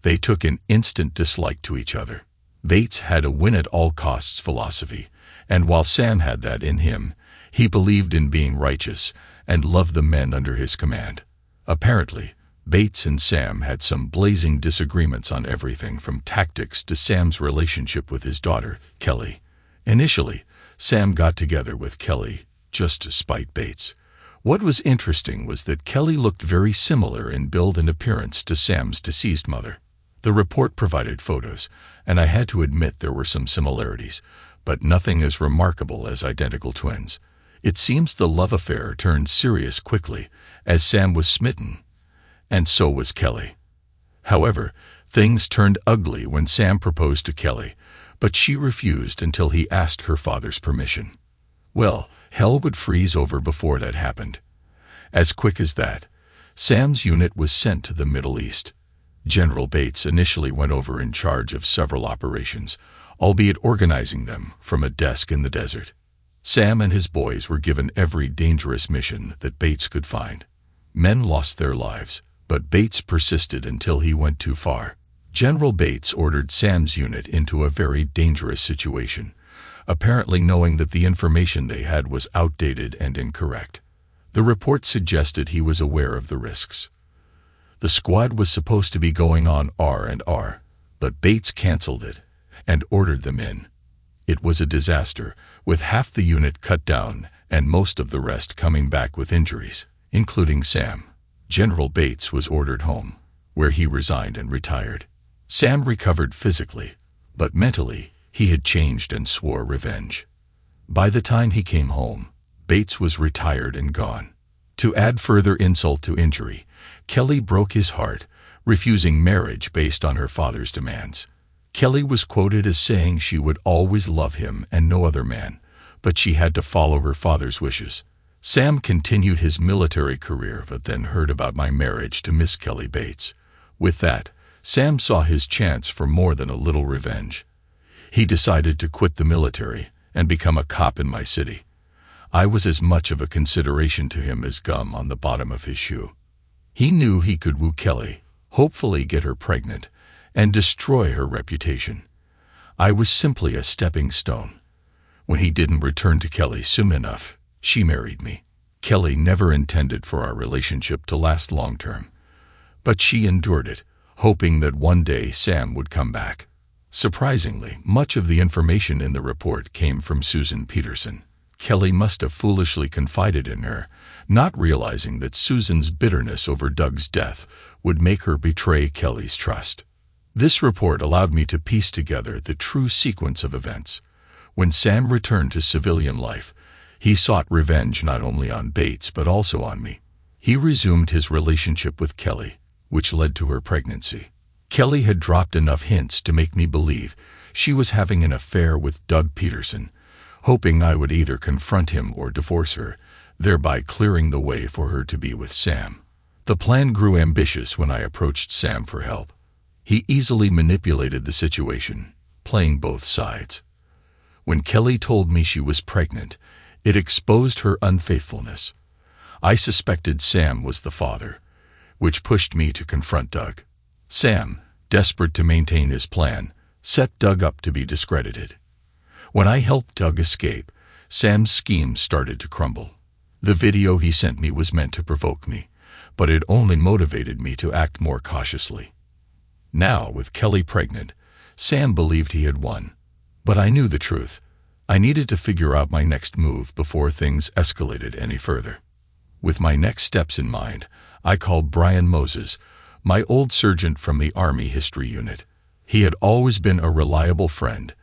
They took an instant dislike to each other. Bates had a win-at-all-costs philosophy, and while Sam had that in him, he believed in being righteous and loved the men under his command. Apparently, Bates and Sam had some blazing disagreements on everything from tactics to Sam's relationship with his daughter, Kelly. Initially, Sam got together with Kelly just to spite Bates. What was interesting was that Kelly looked very similar in build and appearance to Sam's deceased mother. The report provided photos, and I had to admit there were some similarities, but nothing as remarkable as identical twins. It seems the love affair turned serious quickly, as Sam was smitten, and so was Kelly. However, things turned ugly when Sam proposed to Kelly, but she refused until he asked her father's permission. Well, hell would freeze over before that happened. As quick as that, Sam's unit was sent to the Middle East. General Bates initially went over in charge of several operations, albeit organizing them from a desk in the desert. Sam and his boys were given every dangerous mission that Bates could find. Men lost their lives, but Bates persisted until he went too far. General Bates ordered Sam's unit into a very dangerous situation, apparently knowing that the information they had was outdated and incorrect. The report suggested he was aware of the risks. The squad was supposed to be going on R&R, but Bates canceled it and ordered them in. It was a disaster, with half the unit cut down and most of the rest coming back with injuries, including Sam. General Bates was ordered home, where he resigned and retired. Sam recovered physically, but mentally he had changed and swore revenge. By the time he came home, Bates was retired and gone. To add further insult to injury, Kelly broke his heart, refusing marriage based on her father's demands. Kelly was quoted as saying she would always love him and no other man, but she had to follow her father's wishes. Sam continued his military career but then heard about my marriage to Miss Kelly Bates. With that, Sam saw his chance for more than a little revenge. He decided to quit the military and become a cop in my city. I was as much of a consideration to him as gum on the bottom of his shoe. He knew he could woo Kelly, hopefully get her pregnant, and destroy her reputation. I was simply a stepping stone. When he didn't return to Kelly soon enough, she married me. Kelly never intended for our relationship to last long term, but she endured it, hoping that one day Sam would come back. Surprisingly, much of the information in the report came from Susan Peterson. Kelly must have foolishly confided in her, not realizing that Susan's bitterness over Doug's death would make her betray Kelly's trust. This report allowed me to piece together the true sequence of events. When Sam returned to civilian life, he sought revenge not only on Bates but also on me. He resumed his relationship with Kelly, which led to her pregnancy. Kelly had dropped enough hints to make me believe she was having an affair with Doug Peterson, hoping I would either confront him or divorce her, thereby clearing the way for her to be with Sam. The plan grew ambitious when I approached Sam for help. He easily manipulated the situation, playing both sides. When Kelly told me she was pregnant, it exposed her unfaithfulness. I suspected Sam was the father, which pushed me to confront Doug. Sam, desperate to maintain his plan, set Doug up to be discredited. When I helped Doug escape, Sam's scheme started to crumble. The video he sent me was meant to provoke me, but it only motivated me to act more cautiously. Now, with Kelly pregnant, Sam believed he had won. But I knew the truth. I needed to figure out my next move before things escalated any further. With my next steps in mind, I called Brian Moses, my old sergeant from the Army History Unit. He had always been a reliable friend,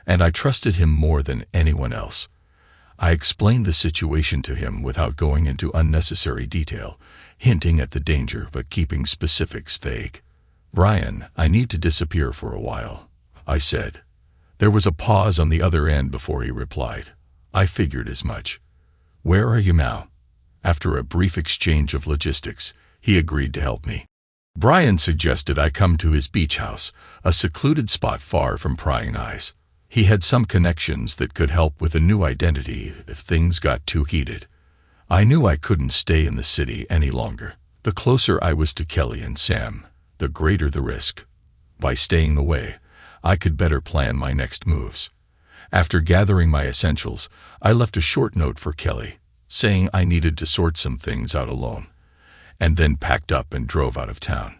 and I trusted him more than anyone else. I explained the situation to him without going into unnecessary detail, hinting at the danger but keeping specifics vague. "Brian, I need to disappear for a while," I said. There was a pause on the other end before he replied. I figured as much. "Where are you now?" After a brief exchange of logistics, he agreed to help me. Brian suggested I come to his beach house, a secluded spot far from prying eyes. He had some connections that could help with a new identity if things got too heated. I knew I couldn't stay in the city any longer. The closer I was to Kelly and Sam, the greater the risk. By staying away, I could better plan my next moves. After gathering my essentials, I left a short note for Kelly, saying I needed to sort some things out alone, and then packed up and drove out of town.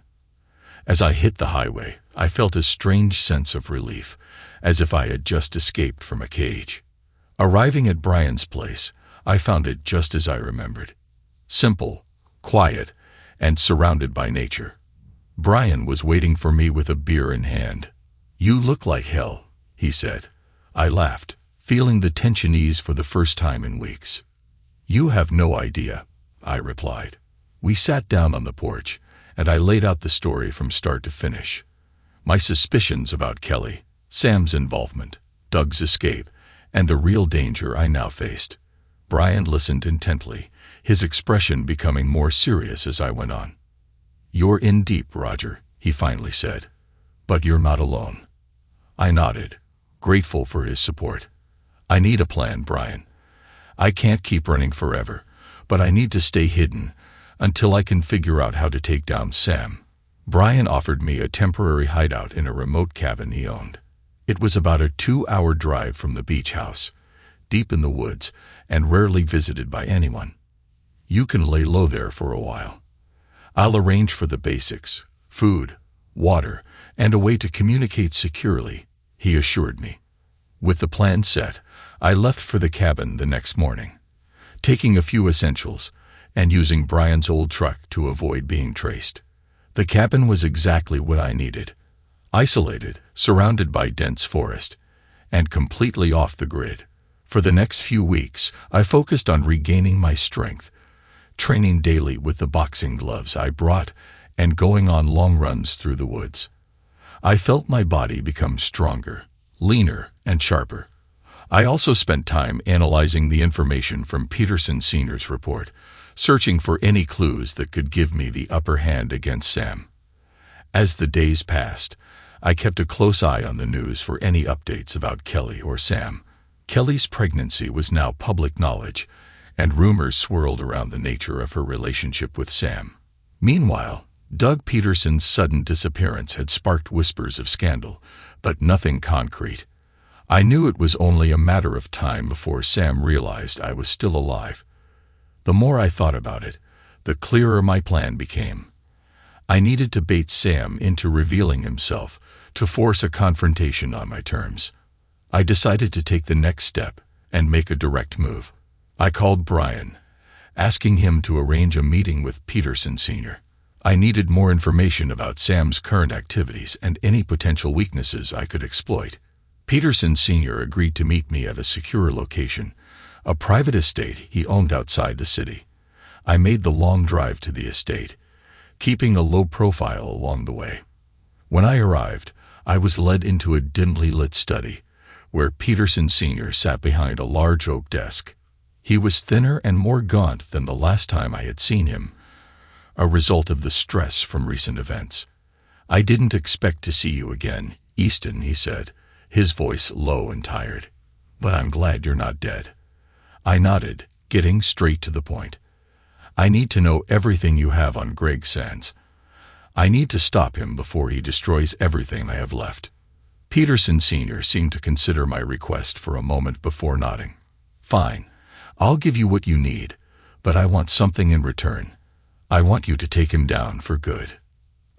As I hit the highway, I felt a strange sense of relief, as if I had just escaped from a cage. Arriving at Brian's place, I found it just as I remembered. Simple, quiet, and surrounded by nature. Brian was waiting for me with a beer in hand. "You look like hell," he said. I laughed, feeling the tension ease for the first time in weeks. "You have no idea," I replied. We sat down on the porch, and I laid out the story from start to finish. My suspicions about Kelly, Sam's involvement, Doug's escape, and the real danger I now faced. Brian listened intently, his expression becoming more serious as I went on. "You're in deep, Roger," he finally said. "But you're not alone." I nodded, grateful for his support. "I need a plan, Brian. I can't keep running forever, but I need to stay hidden until I can figure out how to take down Sam." Brian offered me a temporary hideout in a remote cabin he owned. It was about a 2-hour drive from the beach house, deep in the woods and rarely visited by anyone. "You can lay low there for a while. I'll arrange for the basics, food, water, and a way to communicate securely," he assured me. With the plan set, I left for the cabin the next morning, taking a few essentials and using Brian's old truck to avoid being traced. The cabin was exactly what I needed. Isolated, surrounded by dense forest, and completely off the grid. For the next few weeks, I focused on regaining my strength, training daily with the boxing gloves I brought and going on long runs through the woods. I felt my body become stronger, leaner, and sharper. I also spent time analyzing the information from Peterson Sr.'s report, searching for any clues that could give me the upper hand against Sam. As the days passed, I kept a close eye on the news for any updates about Kelly or Sam. Kelly's pregnancy was now public knowledge, and rumors swirled around the nature of her relationship with Sam. Meanwhile, Doug Peterson's sudden disappearance had sparked whispers of scandal, but nothing concrete. I knew it was only a matter of time before Sam realized I was still alive. The more I thought about it, the clearer my plan became. I needed to bait Sam into revealing himself, to force a confrontation on my terms. I decided to take the next step and make a direct move. I called Brian, asking him to arrange a meeting with Peterson Sr. I needed more information about Sam's current activities and any potential weaknesses I could exploit. Peterson Sr. agreed to meet me at a secure location, a private estate he owned outside the city. I made the long drive to the estate, keeping a low profile along the way. When I arrived, I was led into a dimly lit study, where Peterson Sr. sat behind a large oak desk. He was thinner and more gaunt than the last time I had seen him, a result of the stress from recent events. "I didn't expect to see you again, Easton," he said, his voice low and tired. "But I'm glad you're not dead." I nodded, getting straight to the point. "I need to know everything you have on Greg Sands. I need to stop him before he destroys everything I have left." Peterson Sr. seemed to consider my request for a moment before nodding. Fine. I'll give you what you need, but I want something in return. I want you to take him down for good.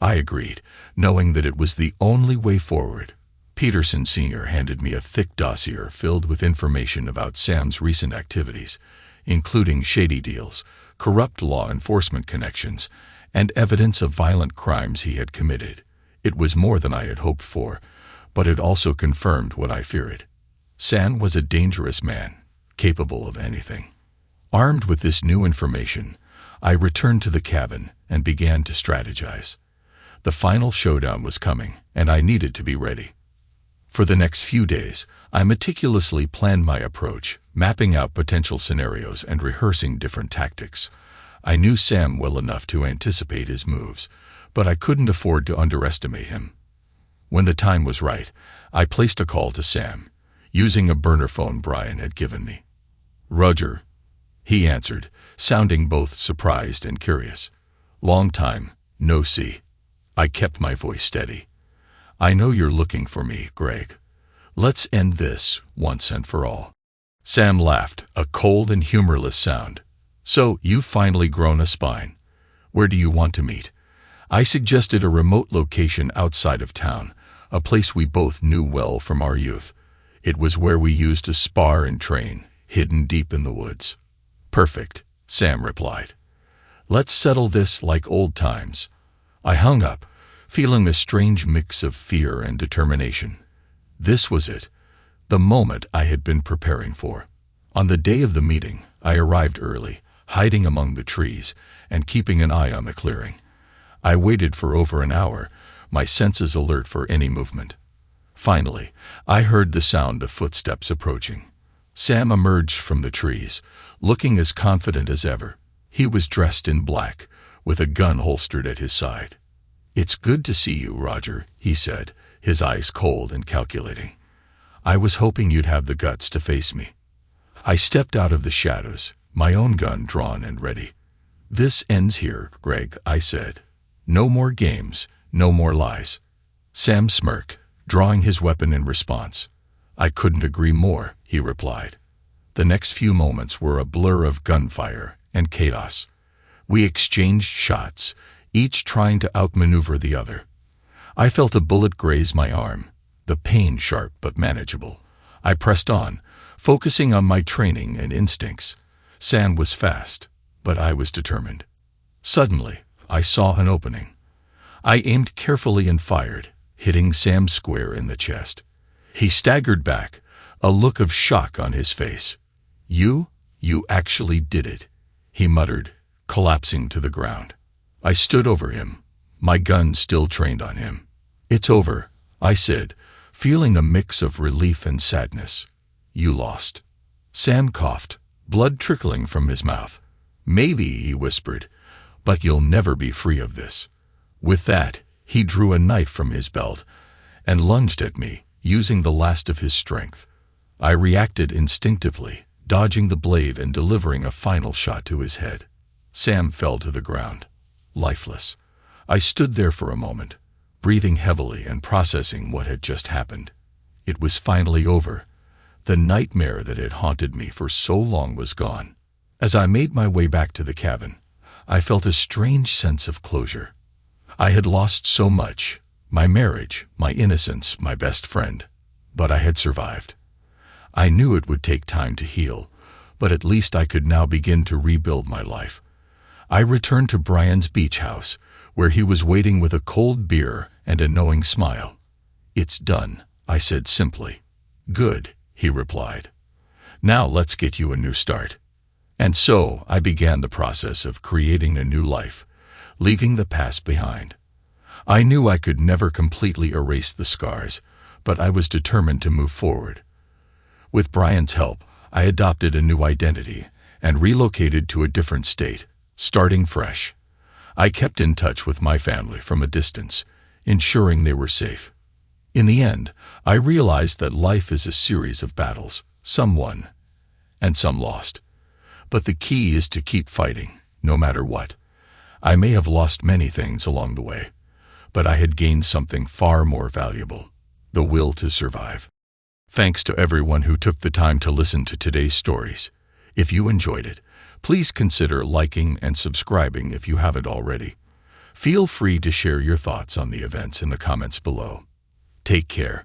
I agreed, knowing that it was the only way forward. Peterson Sr. handed me a thick dossier filled with information about Sam's recent activities, including shady deals, corrupt law enforcement connections, and evidence of violent crimes he had committed. It was more than I had hoped for, but it also confirmed what I feared. Sam was a dangerous man, capable of anything. Armed with this new information, I returned to the cabin and began to strategize. The final showdown was coming, and I needed to be ready. For the next few days, I meticulously planned my approach, mapping out potential scenarios and rehearsing different tactics. I knew Sam well enough to anticipate his moves, but I couldn't afford to underestimate him. When the time was right, I placed a call to Sam, using a burner phone Brian had given me. "Roger," he answered, sounding both surprised and curious. "Long time, no see." I kept my voice steady. "I know you're looking for me, Greg. Let's end this once and for all." Sam laughed, a cold and humorless sound. "So, you've finally grown a spine. Where do you want to meet?" I suggested a remote location outside of town, a place we both knew well from our youth. It was where we used to spar and train, hidden deep in the woods. "Perfect," Sam replied. "Let's settle this like old times." I hung up, feeling a strange mix of fear and determination. This was it, the moment I had been preparing for. On the day of the meeting, I arrived early, hiding among the trees and keeping an eye on the clearing. I waited for over an hour, my senses alert for any movement. Finally, I heard the sound of footsteps approaching. Sam emerged from the trees, looking as confident as ever. He was dressed in black, with a gun holstered at his side. "It's good to see you, Roger," he said, his eyes cold and calculating. "I was hoping you'd have the guts to face me." I stepped out of the shadows, my own gun drawn and ready. "This ends here, Greg," I said. "No more games, no more lies." Sam smirked, drawing his weapon in response. "I couldn't agree more," he replied. The next few moments were a blur of gunfire and chaos. We exchanged shots, each trying to outmaneuver the other. I felt a bullet graze my arm, the pain sharp but manageable. I pressed on, focusing on my training and instincts. Sam was fast, but I was determined. Suddenly, I saw an opening. I aimed carefully and fired, hitting Sam square in the chest. He staggered back, a look of shock on his face. You actually did it," he muttered, collapsing to the ground. I stood over him, my gun still trained on him. "It's over," I said, feeling a mix of relief and sadness. "You lost." Sam coughed, blood trickling from his mouth. "Maybe," he whispered, "but you'll never be free of this." With that, he drew a knife from his belt and lunged at me, using the last of his strength. I reacted instinctively, dodging the blade and delivering a final shot to his head. Sam fell to the ground, lifeless. I stood there for a moment, breathing heavily and processing what had just happened. It was finally over. The nightmare that had haunted me for so long was gone. As I made my way back to the cabin, I felt a strange sense of closure. I had lost so much, my marriage, my innocence, my best friend, but I had survived. I knew it would take time to heal, but at least I could now begin to rebuild my life. I returned to Brian's beach house, where he was waiting with a cold beer and a knowing smile. "It's done," I said simply. "Good," he replied. "Now let's get you a new start." And so I began the process of creating a new life, leaving the past behind. I knew I could never completely erase the scars, but I was determined to move forward. With Brian's help, I adopted a new identity and relocated to a different state, starting fresh. I kept in touch with my family from a distance, ensuring they were safe. In the end, I realized that life is a series of battles, some won and some lost. But the key is to keep fighting, no matter what. I may have lost many things along the way, but I had gained something far more valuable: the will to survive. Thanks to everyone who took the time to listen to today's stories. If you enjoyed it, please consider liking and subscribing if you haven't already. Feel free to share your thoughts on the events in the comments below. Take care.